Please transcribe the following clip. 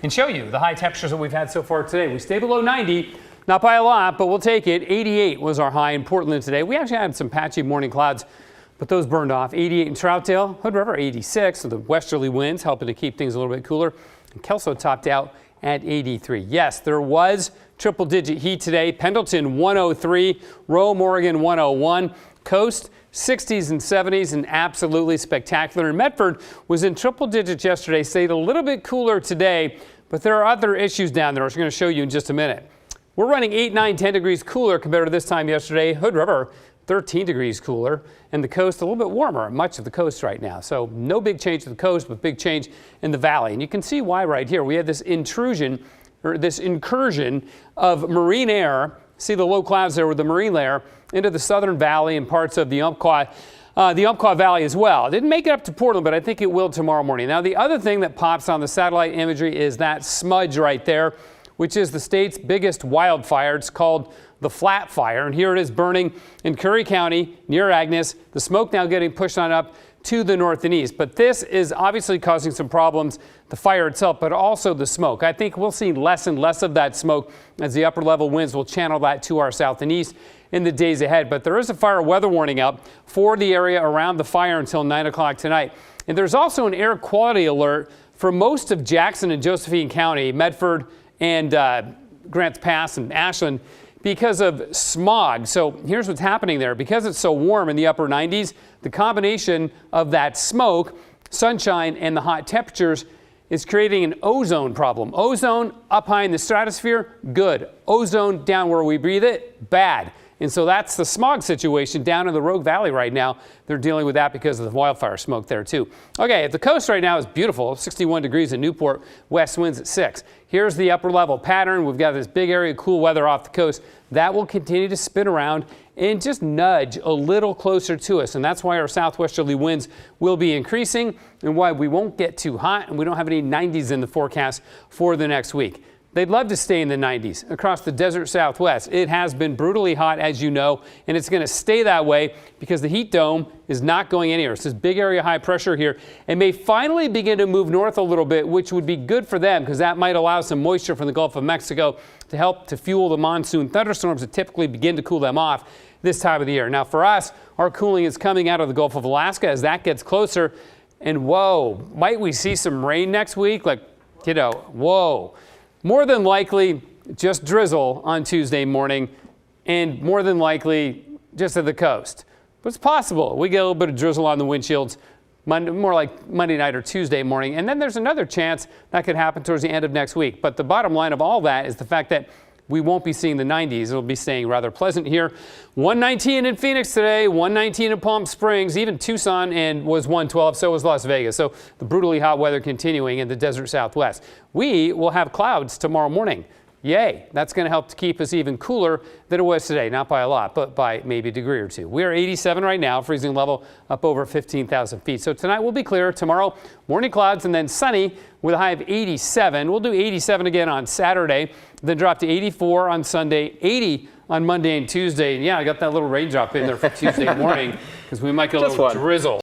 and show you the high temperatures that we've had so far today. We stay below 90, not by a lot, but we'll take it. 88 was our high in Portland today. We actually had some patchy morning clouds, but those burned off. 88 in Troutdale, Hood River 86, so the westerly winds helping to keep things a little bit cooler. And Kelso topped out at 83. Yes, there was triple-digit heat today. Pendleton 103, Rome, Oregon 101, Coast 60s and 70s, and absolutely spectacular. And Medford was in triple digits yesterday, stayed a little bit cooler today, but there are other issues down there, which I'm going to show you in just a minute. We're running 8, 9, 10 degrees cooler compared to this time yesterday. Hood River 13 degrees cooler, and the coast a little bit warmer, much of the coast right now. So no big change to the coast, but big change in the valley. And you can see why right here. We have this intrusion, or this incursion of marine air. See the low clouds there with the marine layer into the southern valley and parts of the Umpqua Valley as well. It didn't make it up to Portland, but I think it will tomorrow morning. Now, the other thing that pops on the satellite imagery is that smudge right there, which is the state's biggest wildfire. It's called the Flat Fire, and here it is burning in Curry County near Agnes. The smoke now getting pushed on up to the north and east. But this is obviously causing some problems, the fire itself, but also the smoke. I think we'll see less and less of that smoke as the upper level winds will channel that to our south and east in the days ahead. But there is a fire weather warning out for the area around the fire until 9 o'clock tonight. And there's also an air quality alert for most of Jackson and Josephine County, Medford and Grants Pass and Ashland, because of smog. So here's what's happening there. Because it's so warm in the upper 90s, the combination of that smoke, sunshine, and the hot temperatures is creating an ozone problem. Ozone up high in the stratosphere, good. Ozone down where we breathe it, bad. And so that's the smog situation down in the Rogue Valley right now. They're dealing with that because of the wildfire smoke there too. Okay, the coast right now is beautiful, 61 degrees in Newport, west winds at 6. Here's the upper level pattern. We've got this big area of cool weather off the coast. That will continue to spin around and just nudge a little closer to us. And that's why our southwesterly winds will be increasing and why we won't get too hot and we don't have any 90s in the forecast for the next week. They'd love to stay in the 90s across the desert southwest. It has been brutally hot, as you know, and it's going to stay that way because the heat dome is not going anywhere. It's this big area of high pressure here and may finally begin to move north a little bit, which would be good for them because that might allow some moisture from the Gulf of Mexico to help to fuel the monsoon thunderstorms that typically begin to cool them off this time of the year. Now, for us, our cooling is coming out of the Gulf of Alaska as that gets closer. And whoa, might we see some rain next week? Like, you know, whoa. More than likely, just drizzle on Tuesday morning, and more than likely, just at the coast. But it's possible. We get a little bit of drizzle on the windshields, more like Monday night or Tuesday morning. And then there's another chance that could happen towards the end of next week. But the bottom line of all that is the fact that we won't be seeing the 90s. It'll be staying rather pleasant here. 119 in Phoenix today, 119 in Palm Springs, even Tucson, and was 112. So was Las Vegas. So the brutally hot weather continuing in the desert southwest. We will have clouds tomorrow morning. Yay. That's going to help to keep us even cooler than it was today. Not by a lot, but by maybe a degree or two. We are 87 right now, freezing level up over 15,000 feet. So tonight will be clear. Tomorrow, morning clouds and then sunny with a high of 87. We'll do 87 again on Saturday, then drop to 84 on Sunday, 80 on Monday and Tuesday. And yeah, I got that little raindrop in there for Tuesday morning because we might get a little drizzle.